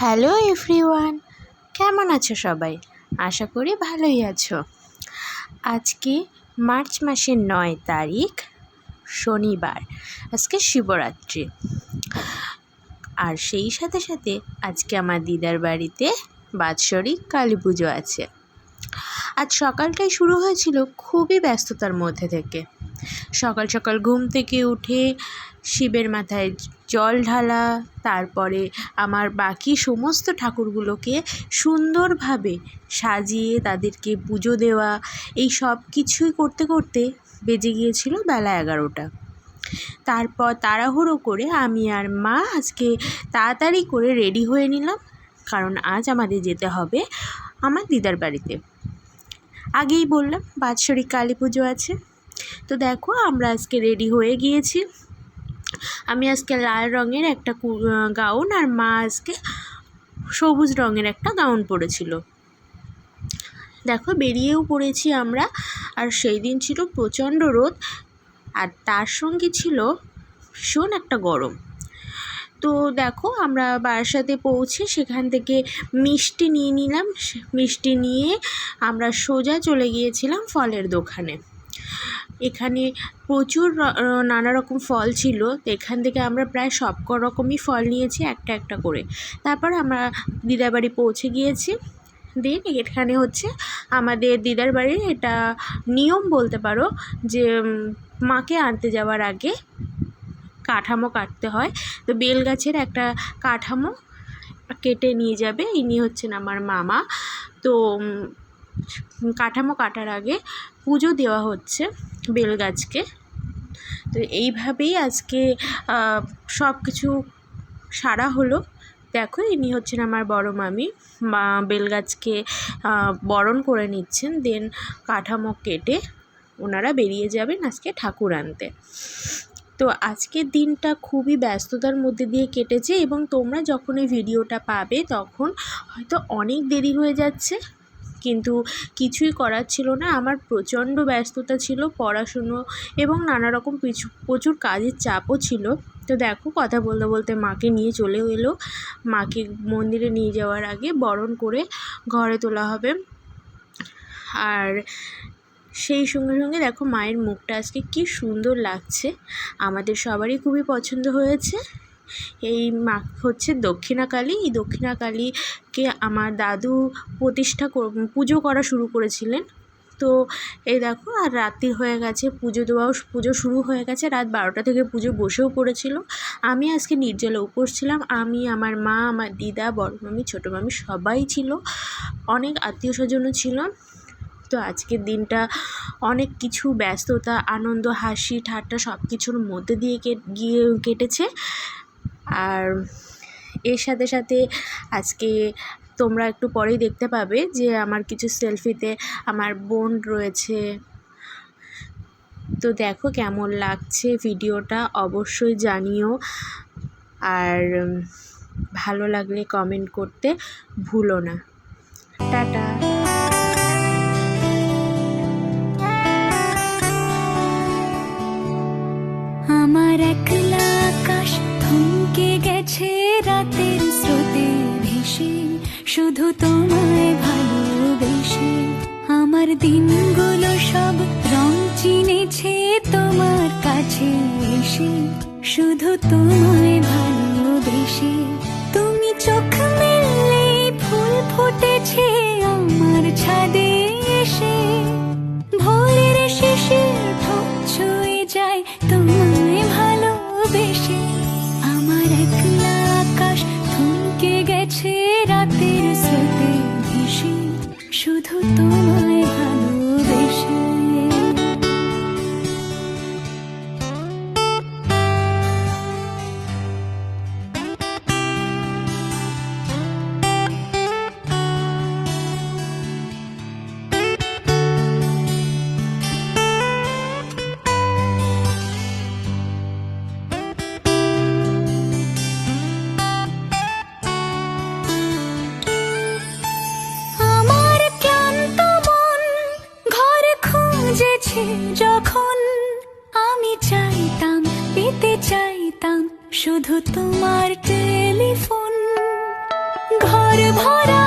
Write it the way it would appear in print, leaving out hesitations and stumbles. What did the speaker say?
Hello everyone, কেমন আছো সবাই? আশা করি ভালোই আছো। আজকে মার্চ মাসের 9 তারিখ শনিবার। আজকে শিবরাত্রি। আর সেই সাথে সাথে আজকে আমার দিদার বাড়িতে বাৎসরিক কালী পুজো আছে। আজ সকালটাই শুরু হয়েছিল খুবই ব্যস্ততার মধ্যে থেকে। সকাল সকাল ঘুম থেকে উঠে শিবের মাথায় জল ঢালা, তারপরে আমার বাকি সমস্ত ঠাকুরগুলোকে সুন্দরভাবে সাজিয়ে তাদেরকে পুজো দেওয়া, এই সব কিছুই করতে করতে বেজে গিয়েছিল বেলা 11টা। তারপর তাড়াহুড়ো করে আমি আর মা আজকে তাড়াতাড়ি করে রেডি হয়ে নিলাম, কারণ আজ আমাদের যেতে হবে আমার দিদার বাড়িতে। আগেই বললাম বাৎসরিক কালী পুজো আছে। তো দেখো আমরা আজকে রেডি হয়ে গিয়েছি। আমি আজকে লাল রঙের একটা গাউন আর মা আজকে সবুজ রঙের একটা গাউন পরেছিল। দেখো বেরিয়েও পড়েছি আমরা। আর সেই দিন ছিল প্রচণ্ড রোদ, আর তার সঙ্গে ছিল ভীষণ একটা গরম। তো দেখো আমরা বারাসাতে পৌঁছে সেখান থেকে মিষ্টি নিয়ে নিলাম। মিষ্টি নিয়ে আমরা সোজা চলে গিয়েছিলাম ফলের দোকানে। এখানে প্রচুর নানা রকম ফল ছিল। এখান থেকে আমরা প্রায় সব রকমই ফল নিয়েছি একটা একটা করে। তারপর আমরা দিদার বাড়ি পৌঁছে গিয়েছি। দেন এখানে হচ্ছে আমাদের দিদার বাড়ির এটা নিয়ম বলতে পারো, যে মাকে আনতে যাওয়ার আগে কাঠামো কাটতে হয়। তো বেল গাছের একটা কাঠামো কেটে নিয়ে যাবে। ইনি হচ্ছেন আমার মামা। তো কাঠামো কাটার আগে পুজো দেওয়া হচ্ছে বেলগাছকে। তো এইভাবেই আজকে সব কিছু সারা হলো। দেখো ইনি হচ্ছেন আমার বড় মামি, বেলগাছকে বরণ করে নিচ্ছেন। দেন কাঠামো কেটে ওনারা বেরিয়ে যাবেন আজকে ঠাকুর আনতে। তো আজকের দিনটা খুবই ব্যস্ততার মধ্যে দিয়ে কেটেছে, এবং তোমরা যখন এই ভিডিওটা পাবে তখন হয়তো অনেক দেরি হয়ে যাচ্ছে, কিন্তু কিছুই করার ছিল না। আমার প্রচণ্ড ব্যস্ততা ছিল, পড়াশুনো এবং নানা রকম প্রচুর কাজের চাপও ছিল। তো দেখো কথা বলতে বলতে মাকে নিয়ে চলেও এলো। মাকে মন্দিরে নিয়ে যাওয়ার আগে বরণ করে ঘরে তোলা হবে। আর সেই সঙ্গে সঙ্গে দেখো মায়ের মুখটা আজকে কী সুন্দর লাগছে, আমাদের সবারই খুবই পছন্দ হয়েছে। এই মা হচ্ছে দক্ষিণাকালী। এই দক্ষিণাকালীকে আমার দাদু পুজো করা শুরু করেছিলেন। তো এই দেখো আর রাত্রি হয়ে গেছে, পুজো শুরু হয়ে গেছে। রাত 12টা থেকে পুজো বসেও পড়েছিল। আমি আজকে নির্জলা উপোস ছিলাম। আমি, আমার মা, আমার দিদা, বড় মামি, ছোটো মামি সবাই ছিল, অনেক আত্মীয় স্বজনও ছিল। তো আজকের দিনটা অনেক কিছু ব্যস্ততা, আনন্দ, হাসি ঠাট্টা সব কিছুর মধ্যে দিয়ে কেটেছে। আর এর সাথে সাথে আজকে তোমরা একটু পরেই দেখতে পাবে যে আমার কিছু সেলফিতে আমার বোন রয়েছে। তো দেখো কেমন লাগছে ভিডিওটা অবশ্যই জানিও, আর ভালো লাগলে কমেন্ট করতে ভুলো না। টাটা। আমার একলা আকাশ থমকে গেছে রাতের স্রোতে ভেসে, শুধু তোমায় ভালোবেসে। আমার দিনগুলো সব রং চিনেছে তোমার কাছে এসে, শুধু তোমায় ভালোবেসে। তুমি চোখ মেললে ফুল ফুটেছে আমার ছাদে এসে, ভোরের শিশির ঠোঁট ছুঁয়ে যায় তোমায় ভালোবেসে। আমার একলা আকাশ থমকে গেছে রাতের স্রোতে ভেসে, শুধু তোমায় ভালোবেসে। আমার ক্লান্ত ভরা